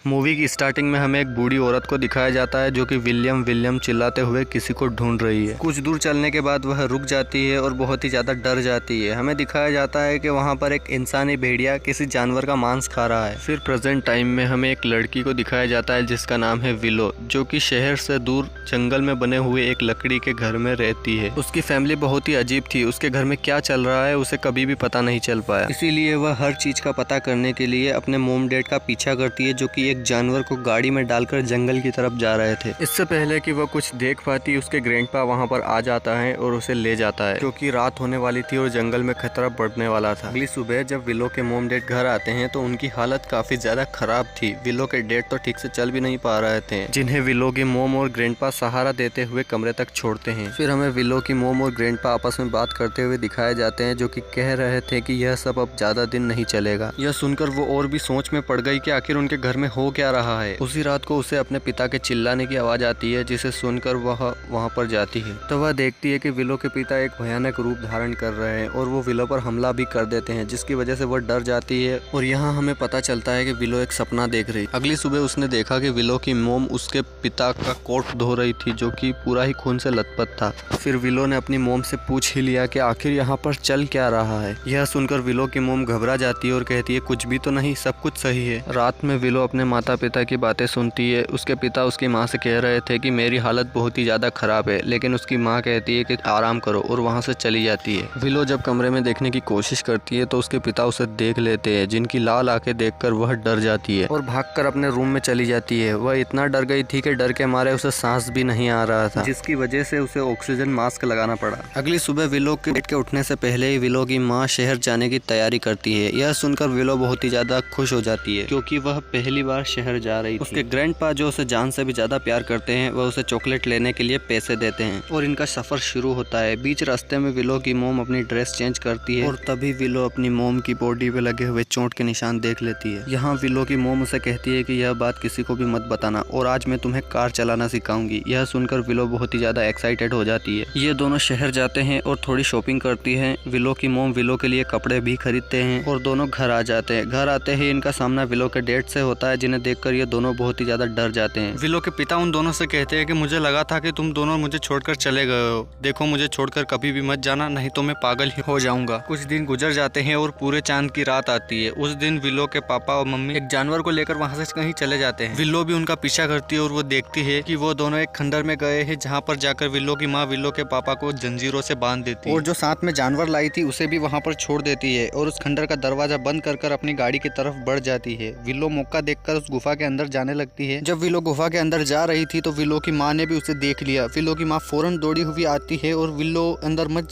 Movie की starting में हमें एक बूढ़ी औरत को दिखाया जाता है जो कि विलियम विलियम चिल्लाते हुए किसी को ढूंढ रही है। कुछ दूर चलने के बाद वह रुक जाती है और बहुत ही ज़्यादा डर जाती है। हमें दिखाया जाता है कि वहाँ पर एक इंसानी भेड़िया किसी जानवर का मांस खा रहा है। फिर प्रेजेंट टाइम में हमें एक लड़की को दिखाया जाता है जिसका नाम है विलो, जो कि शहर से दूर जंगल में बने हुए एक लकड़ी के घर में रहती है। उसकी फैमिली बहुत ही अजीब थी, उसके घर में क्या चल रहा है उसे कभी भी पता नहीं चल पाया। इसीलिए वह हर चीज का पता करने के लिए अपने मोम डैड का पीछा करती है, जो कि एक जानवर को गाड़ी में डालकर जंगल की तरफ जा रहे थे। इससे पहले कि वह कुछ देख पाती, उसके ग्रैंडपा वहां पर आ जाता है और उसे ले जाता है, क्योंकि रात होने वाली थी और जंगल में खतरा बढ़ने वाला था। अगली सुबह जब विलो के मोम डैड घर आते हैं तो उनकी हालत काफी ज्यादा खराब थी। विलो के डैड तो ठीक से चल भी नहीं पा रहे थे, जिन्हें विलो की मोम और ग्रैंडपा सहारा देते हुए कमरे तक छोड़ते हैं। फिर हमें विलो की मोम और ग्रैंडपा आपस में बात करते हुए दिखाए जाते हैं, जो कि कह रहे थे कि यह सब अब ज्यादा दिन नहीं चलेगा। यह सुनकर वो और भी सोच में पड़ गई कि आखिर उनके घर में हो क्या रहा है। उसी रात को उसे अपने पिता के चिल्लाने की आवाज आती है, जिसे सुनकर वह वहां पर जाती है तो वह देखती है कि विलो के पिता एक भयानक रूप धारण कर रहे हैं और वो विलो पर हमला भी कर देते हैं, जिसकी वजह से वह डर जाती है। और यहाँ हमें पता चलता है कि विलो एक सपना देख रही। अगली सुबह उसने देखा कि विलो की मोम उसके पिता का कोट धो रही थी, जो कि पूरा ही खून से लथपथ था। फिर विलो ने अपनी मोम से पूछ ही लिया कि आखिर यहाँ पर चल क्या रहा है। यह सुनकर विलो की मोम घबरा जाती है और कहती है कुछ भी तो नहीं, सब कुछ सही है। रात में विलो अपने माता पिता की बातें सुनती है। उसके पिता उसकी माँ से कह रहे थे कि मेरी हालत बहुत ही ज्यादा खराब है, लेकिन उसकी माँ कहती है कि आराम करो और वहाँ से चली जाती है। विलो जब कमरे में देखने की कोशिश करती है तो उसके पिता उसे देख लेते हैं, जिनकी लाल आंखें देखकर वह डर जाती है और भागकर अपने रूम में चली जाती है। वह इतना डर गई थी कि डर के मारे उसे सांस भी नहीं आ रहा था, जिसकी वजह से उसे ऑक्सीजन मास्क लगाना पड़ा। अगली सुबह विलो के बेड के उठने से पहले ही विलो की माँ शहर जाने की तैयारी करती है। यह सुनकर विलो बहुत ही ज्यादा खुश हो जाती है, क्योंकि वह पहली बार शहर जा रही थी। उसके ग्रैंडपा जो उसे जान से भी ज्यादा प्यार करते हैं, वह उसे चॉकलेट लेने के लिए पैसे देते हैं और इनका सफर शुरू होता है। बीच रास्ते में विलो की मोम अपनी ड्रेस चेंज करती है और तभी विलो अपनी मोम की बॉडी पे लगे हुए चोट के निशान देख लेती है। यहाँ विलो की मोम उसे कहती है कि यह बात किसी को भी मत बताना और आज मैं तुम्हें कार चलाना सिखाऊंगी। यह सुनकर विलो बहुत ही ज्यादा एक्साइटेड हो जाती है। ये दोनों शहर जाते हैं और थोड़ी शॉपिंग करती है। विलो की मोम विलो के लिए कपड़े भी खरीदते हैं और दोनों घर आ जाते हैं। घर आते ही इनका सामना विलो के डैड से होता है, जिन्हें देखकर ये दोनों बहुत ही ज्यादा डर जाते हैं। विलो के पिता उन दोनों से कहते हैं कि मुझे लगा था कि तुम दोनों मुझे छोड़कर चले गए हो। देखो मुझे छोड़कर कभी भी मत जाना, नहीं तो मैं पागल ही हो जाऊंगा। कुछ दिन गुजर जाते हैं और पूरे चांद की रात आती है। उस दिन विलो के पापा और मम्मी एक जानवर को लेकर वहाँ से कहीं चले जाते हैं। विलो भी उनका पीछा करती है और वो देखती है कि वो दोनों एक खंडर में गए हैं, जहाँ पर जाकर विलो की माँ विलो के पापा को जंजीरों से बांध देती है और जो साथ में जानवर लाई थी उसे भी वहाँ पर छोड़ देती है और उस खंडर का दरवाजा बंद कर अपनी गाड़ी की तरफ बढ़ जाती है। विलो मौका देखकर उस गुफा के अंदर जाने लगती है। जब विलो गुफा के अंदर जा रही थी तो विलो की माँ ने भी उसे देख लिया। विलो की माँ फौरन दौड़ी हुई आती है और विलो अंदर मत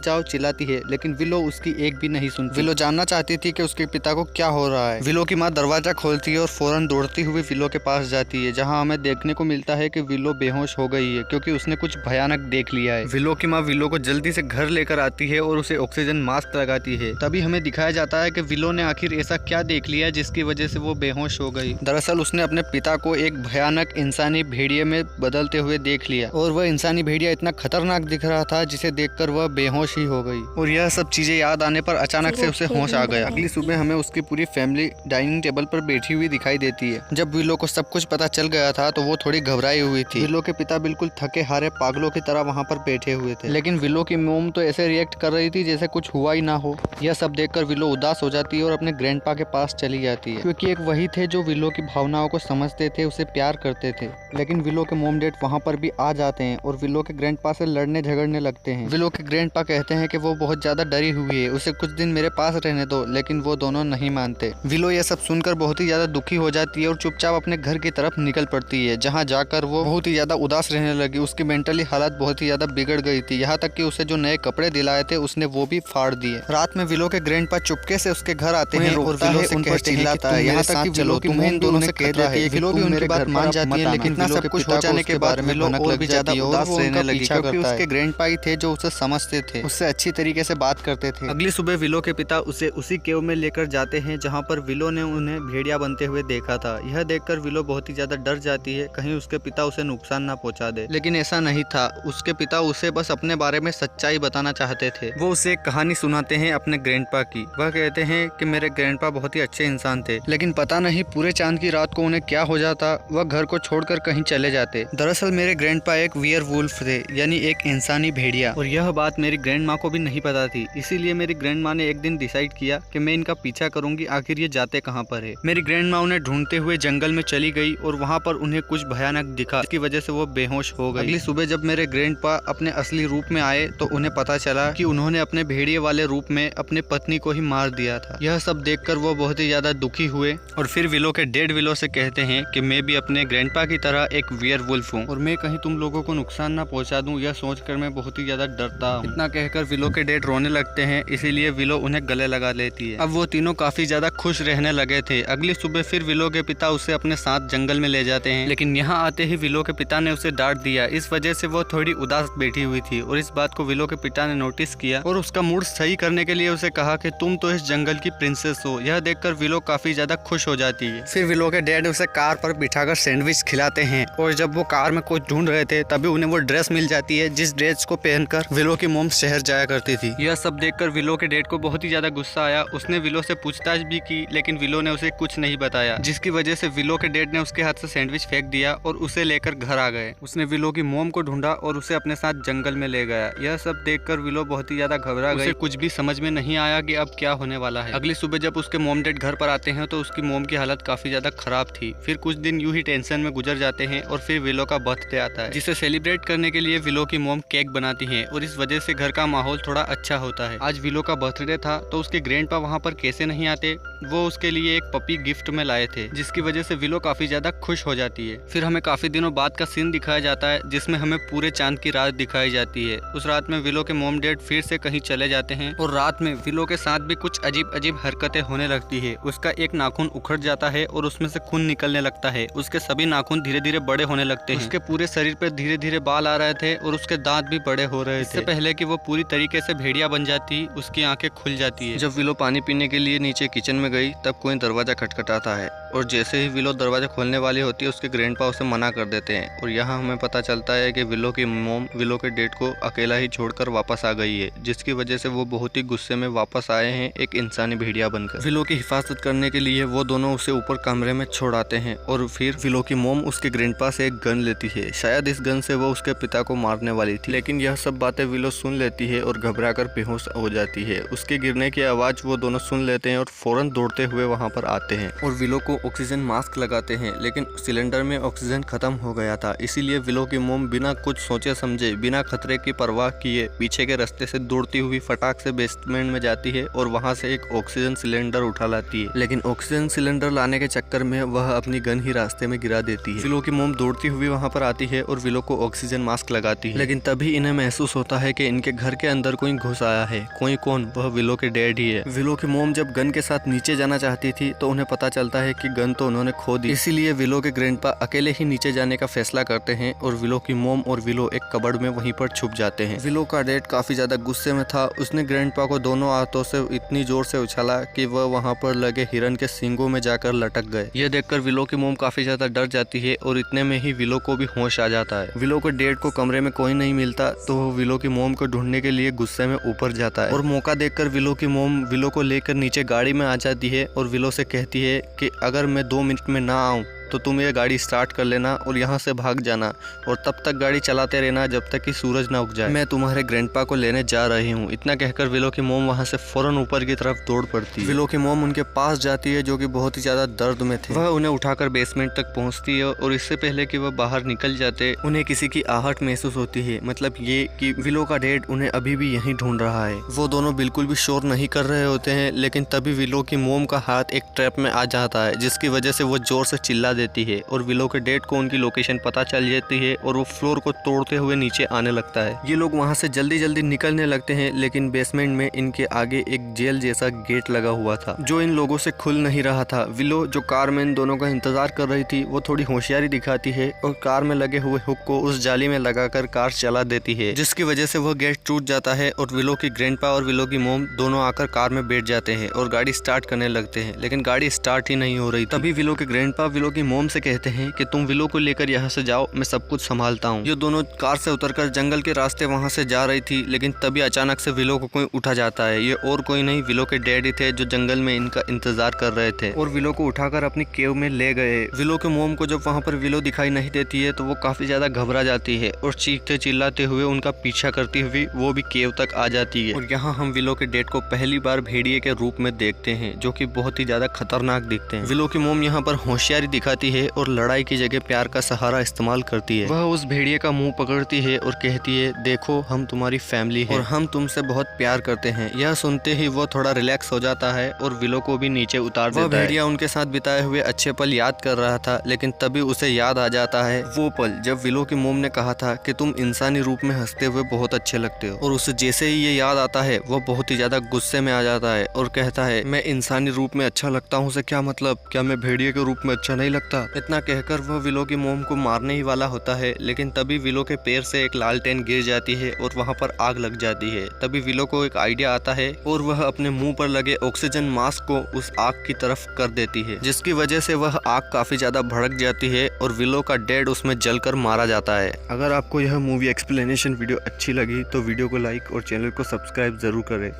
जाओ चिल्लाती है, लेकिन विलो उसकी एक भी नहीं सुनती। विलो जानना चाहती थी कि उसके पिता को क्या हो रहा है। विलो की माँ दरवाजा खोलती है और फौरन दौड़ती हुई विलो के पास जाती है, जहाँ हमें देखने को मिलता है कि विलो बेहोश हो गई है, क्योंकि उसने कुछ भयानक देख लिया है। विलो की माँ विलो को जल्दी से घर लेकर आती है और उसे ऑक्सीजन मास्क लगाती है। तभी हमें दिखाया जाता है कि विलो ने आखिर ऐसा क्या देख लिया जिसकी वजह से वो बेहोश हो गई। दरअसल उसने अपने पिता को एक भयानक इंसानी भेड़िए में बदलते हुए देख लिया और वह इंसानी भेड़िया इतना खतरनाक दिख रहा था जिसे देखकर वह बेहोश ही हो गई। और यह सब चीजें याद आने पर अचानक से उसे होश आ गया। अगली सुबह हमें उसकी पूरी फैमिली डाइनिंग टेबल पर बैठी हुई दिखाई देती है। जब विलो को सब कुछ पता चल गया था तो वो थोड़ी घबराई हुई थी। विलो के पिता बिल्कुल थके हारे पागलों की तरह वहाँ पर बैठे हुए थे, लेकिन विलो की मोम तो ऐसे रिएक्ट कर रही थी जैसे कुछ हुआ ही ना हो। यह सब देखकर विलो उदास हो जाती है और अपने ग्रैंडपा के पास चली जाती है, क्योंकि एक वही थे जो विलो की भावनाओं को समझते थे, उसे प्यार करते थे। लेकिन विलो के मोम डैड वहाँ पर भी आ जाते हैं और विलो के ग्रैंडपा से लड़ने झगड़ने लगते हैं। विलो के ग्रैंडपा कहते हैं कि वो बहुत ज्यादा डरी हुई है, उसे कुछ दिन मेरे पास रहने दो, लेकिन वो दोनों नहीं मानते। विलो यह सब सुनकर बहुत ही ज्यादा दुखी हो जाती है और चुपचाप अपने घर की तरफ निकल पड़ती है, जहाँ जाकर वो बहुत ही ज्यादा उदास रहने लगी। उसकी मेंटली हालत बहुत ही ज्यादा बिगड़ गई थी, यहाँ तक कि उसे जो नए कपड़े दिलाए थे उसने वो भी फाड़ दिए। रात में विलो के ग्रैंडपा चुपके से उसके घर आते हैं और विलो से उन पर चिल्लाता है, यहाँ तक कि विलो की मोम दोनों से कहता है। विलो भी उनकी बात मान जाती है, लेकिन इतना सब कुछ हो जाने के बाद विलो और भी ज्यादा उदास रहने लगी, क्योंकि उसके ग्रैंडपा ही थे जो उसे समझते थे, उससे अच्छी तरीके से बात करते थे। अगली सुबह विलो के पिता उसे उसी केव में लेकर जाते हैं जहाँ पर विलो ने उन्हें भेड़िया बनते हुए देखा था। यह देखकर विलो बहुत ही ज्यादा डर जाती है, कहीं उसके पिता उसे नुकसान ना पहुँचा दे। लेकिन ऐसा नहीं था, उसके पिता उसे बस अपने बारे में सच्चाई बताना चाहते थे। वो उसे एक कहानी सुनाते हैं अपने ग्रैंडपा की। वह कहते हैं कि मेरे ग्रैंडपा बहुत ही अच्छे इंसान थे, लेकिन पता नहीं पूरे चांद की रात को उन्हें क्या हो जाता, वह घर को छोड़कर कहीं चले जाते। दरअसल मेरे ग्रैंडपा एक वियर वुल्फ थे, यानी एक इंसानी भेड़िया, और यह बात मेरी ग्रैंड माँ को भी नहीं पता थी। इसीलिए मेरी ग्रैंड माँ ने एक दिन डिसाइड किया कि मैं इनका पीछा करूंगी, आखिर ये जाते कहाँ पर है। मेरी ग्रैंड माँ उन्हें ढूंढते हुए जंगल में चली गई और वहाँ पर उन्हें कुछ भयानक दिखा, जिसकी वजह से वो बेहोश हो गई। अगली सुबह जब मेरे ग्रैंडपा अपने असली रूप में आए तो उन्हें पता चला कि उन्होंने अपने भेड़िए वाले रूप में अपने पत्नी को ही मार दिया था। यह सब देखकर वो बहुत ही ज्यादा दुखी हुए और फिर विलो के डेड विलो से कहते हैं कि मैं भी अपने ग्रैंडपा की तरह एक वियर वुल्फ हूँ और मैं कहीं तुम लोगों को नुकसान ना पहुंचा दूं, यह सोचकर मैं बहुत ही ज्यादा डरता हूँ। इतना कहकर विलो के डेड रोने लगते हैं, इसीलिए विलो उन्हें गले लगा लेती है। अब वो तीनों काफी ज्यादा खुश रहने लगे थे। अगली सुबह फिर विलो के पिता उसे अपने साथ जंगल में ले जाते हैं, लेकिन यहाँ आते ही विलो के पिता ने उसे डांट दिया। इस वजह से वो थोड़ी उदास बैठी हुई थी और इस बात को विलो के पिता ने नोटिस किया और उसका मूड सही करने के लिए उसे कहा कि तुम तो इस जंगल की प्रिंसेस हो। यह देखकर विलो काफी ज्यादा खुश हो जाती है। फिर विलो के डैड उसे कार पर बिठाकर सैंडविच खिलाते हैं और जब वो कार में कुछ ढूंढ रहे थे तभी उन्हें वो ड्रेस मिल जाती है जिस ड्रेस को पहनकर विलो की मोम शहर जाया करती थी। यह सब देखकर विलो के डैड को बहुत ही ज्यादा गुस्सा आया। उसने विलो से पूछताछ भी की, लेकिन विलो ने उसे कुछ नहीं बताया, जिसकी वजह से विलो के डैड ने उसके हाथ से सैंडविच फेंक दिया और उसे लेकर घर आ गए। उसने विलो की मोम को ढूंढा और उसे अपने साथ जंगल में ले गया। यह सब देखकर विलो बहुत ही ज्यादा घबरा गई। उसे कुछ भी समझ में नहीं आया कि अब क्या होने वाला है। अगली सुबह जब उसके मोम डैड घर पर आते हैं तो उसकी मोम की हालत काफी ज्यादा खराब थी। फिर कुछ दिन यूं ही टेंशन में गुजर जाते हैं और फिर विलो का बर्थडे आता है, जिसे सेलिब्रेट करने के लिए विलो की मोम केक बनाती है और इस वजह से घर का माहौल थोड़ा अच्छा होता है। आज विलो का बर्थडे था तो उसके ग्रैंडपा वहाँ पर कैसे नहीं आते। वो उसके लिए एक पपी गिफ्ट में लाए थे, जिसकी वजह से विलो काफी ज्यादा खुश हो जाती है। फिर हमें काफी दिनों बाद का सीन दिखाया जाता है जिसमें हमें पूरे चांद की रात दिखाई जाती है। उस रात में विलो के मोम डैड फिर से कहीं चले जाते हैं और रात में विलो के साथ भी कुछ अजीब अजीब हरकतें होने लगती है। उसका एक नाखून उखड़ जाता है और उसमें से खून निकलने लगता है। उसके सभी नाखून धीरे धीरे बड़े होने लगते हैं। उसके पूरे शरीर पर धीरे धीरे बाल आ रहे थे और उसके दांत भी बड़े हो रहे थे। इससे पहले कि वो पूरी तरीके से भेड़िया बन जाती, उसकी आंखें खुल जाती है। जब विलो पानी पीने के लिए नीचे किचन में गई तब कोई दरवाजा खटखटाता है और जैसे ही विलो दरवाजा खोलने वाली होती है उसके ग्रैंडपा उसे मना कर देते हैं और यहाँ हमें पता चलता है कि विलो की मोम विलो के डैड को अकेला ही छोड़कर वापस आ गई है, जिसकी वजह से वो बहुत ही गुस्से में वापस आए हैं एक इंसानी भेड़िया बनकर। विलो की हिफाजत करने के लिए वो दोनों उसे ऊपर कमरे में छोड़ आते हैं और फिर विलो की मोम उसके ग्रैंडपा से एक गन लेती है। शायद इस गन से वो उसके पिता को मारने वाली थी, लेकिन यह सब बातें विलो सुन लेती है और घबरा कर बेहोश हो जाती है। उसके गिरने की आवाज वो दोनों सुन लेते हैं और फौरन दौड़ते हुए वहाँ पर आते हैं और विलो को ऑक्सीजन मास्क लगाते हैं, लेकिन सिलेंडर में ऑक्सीजन खत्म हो गया था। इसीलिए विलो की मोम बिना कुछ सोचे समझे, बिना खतरे की परवाह किए पीछे के रास्ते से दौड़ती हुई फटाक से बेसमेंट में जाती है और वहाँ से एक ऑक्सीजन सिलेंडर उठा लाती है। लेकिन ऑक्सीजन सिलेंडर लाने के चक्कर में वह अपनी गन ही रास्ते में गिरा देती है। विलो की मोम दौड़ती हुई वहाँ पर आती है और विलो को ऑक्सीजन मास्क लगाती है, लेकिन तभी इन्हें महसूस होता है कि इनके घर के अंदर कोई घुस आया है। कोई कौन? वह विलो के डैड ही है। विलो की मोम जब गन के साथ नीचे जाना चाहती थी तो उन्हें पता चलता है कि गन तो उन्होंने खो दी। इसीलिए विलो के ग्रैंडपा अकेले ही नीचे जाने का फैसला करते हैं और विलो की मोम और विलो एक कबर्ड में वहीं पर छुप जाते हैं। विलो का डैड काफी ज्यादा गुस्से में था। उसने ग्रैंडपा को दोनों हाथों से इतनी जोर से उछाला कि वह वहाँ पर लगे हिरन के सींगों में जाकर लटक गए। यह देखकर विलो की मोम काफी ज्यादा डर जाती है और इतने में ही विलो को भी होश आ जाता है। विलो के डैड को कमरे में कोई नहीं मिलता तो वो विलो की मोम को ढूंढने के लिए गुस्से में ऊपर जाता है और मौका देखकर विलो की मोम विलो को लेकर नीचे गाड़ी में आ जाती है और विलो से कहती है कि अगर मैं 2 मिनट में ना आऊं तो तुम ये गाड़ी स्टार्ट कर लेना और यहाँ से भाग जाना और तब तक गाड़ी चलाते रहना जब तक कि सूरज ना उग जाए। मैं तुम्हारे ग्रैंडपा को लेने जा रही हूँ। इतना कहकर विलो की मोम वहाँ से फौरन ऊपर की तरफ दौड़ पड़ती है। विलो की मोम उनके पास जाती है जो कि बहुत ही ज्यादा दर्द में थे। वह उन्हें उठाकर बेसमेंट तक पहुँचती है और इससे पहले कि वह बाहर निकल जाते उन्हें किसी की आहट महसूस होती है, मतलब ये कि विलो का डैड उन्हें अभी भी यहीं ढूंढ रहा है। वो दोनों बिल्कुल भी शोर नहीं कर रहे होते हैं, लेकिन तभी विलो की मोम का हाथ एक ट्रैप में आ जाता है, जिसकी वजह से वो जोर से चिल्ला देती है और विलो के डैड को उनकी लोकेशन पता चल जाती है और वो फ्लोर को तोड़ते हुए नीचे आने लगता है। ये लोग वहाँ से जल्दी जल्दी निकलने लगते हैं, लेकिन बेसमेंट में इनके आगे एक जेल जैसा गेट लगा हुआ था जो इन लोगों से खुल नहीं रहा था। विलो जो कार में इन दोनों का इंतजार कर रही थी वो थोड़ी होशियारी दिखाती है और कार में लगे हुए हुक को उस जाली में लगाकर कार चला देती है, जिसकी वजह से वह गेट टूट जाता है और विलो की ग्रैंडपा और विलो की मोम दोनों आकर कार में बैठ जाते हैं और गाड़ी स्टार्ट करने लगते हैं, लेकिन गाड़ी स्टार्ट ही नहीं हो रही। तभी विलो के ग्रैंडपा विलो की मोम से कहते हैं कि तुम विलो को लेकर यहाँ से जाओ, मैं सब कुछ संभालता हूँ। ये दोनों कार से उतरकर जंगल के रास्ते वहाँ से जा रही थी, लेकिन तभी अचानक से विलो को कोई उठा जाता है। ये और कोई नहीं, विलो के डैडी थे जो जंगल में इनका इंतजार कर रहे थे और विलो को उठाकर अपनी केव में ले गए। विलो के मोम को जब वहाँ पर विलो दिखाई नहीं देती है तो वो काफी ज्यादा घबरा जाती है और चीखते चिल्लाते हुए उनका पीछा करती हुई वो भी केव तक आ जाती है। और यहाँ हम विलो के डैड को पहली बार भेड़िए के रूप में देखते हैं, जो कि बहुत ही ज्यादा खतरनाक दिखते हैं। विलो की मोम यहाँ पर होशियारी दिखाती है और लड़ाई की जगह प्यार का सहारा इस्तेमाल करती है। वह उस भेड़िए का मुंह पकड़ती है और कहती है, देखो हम तुम्हारी फैमिली है और हम तुमसे बहुत प्यार करते हैं। यह सुनते ही वो थोड़ा रिलैक्स हो जाता है और विलो को भी नीचे उतार देता है। भेड़िया उनके साथ बिताए हुए अच्छे पल याद कर रहा था, लेकिन तभी उसे याद आ जाता है वो पल जब विलो की मोम ने कहा था कि तुम इंसानी रूप में हंसते हुए बहुत अच्छे लगते हो। और उसे जैसे ही ये याद आता है वो बहुत ही ज्यादा गुस्से में आ जाता है और कहता है, मैं इंसानी रूप में अच्छा लगता हूँ से क्या मतलब, क्या मैं भेड़िए के रूप में अच्छा नहीं लगता? इतना कहकर वह विलो की मोम को मारने ही वाला होता है, लेकिन तभी विलो के पैर से एक लालटेन गिर जाती है और वहाँ पर आग लग जाती है। तभी विलो को एक आइडिया आता है और वह अपने मुंह पर लगे ऑक्सीजन मास्क को उस आग की तरफ कर देती है, जिसकी वजह से वह आग काफी ज्यादा भड़क जाती है और विलो का डैड उसमें जलकर मारा जाता है। अगर आपको यह मूवी एक्सप्लेनेशन वीडियो अच्छी लगी तो वीडियो को लाइक और चैनल को सब्सक्राइब जरूर करें।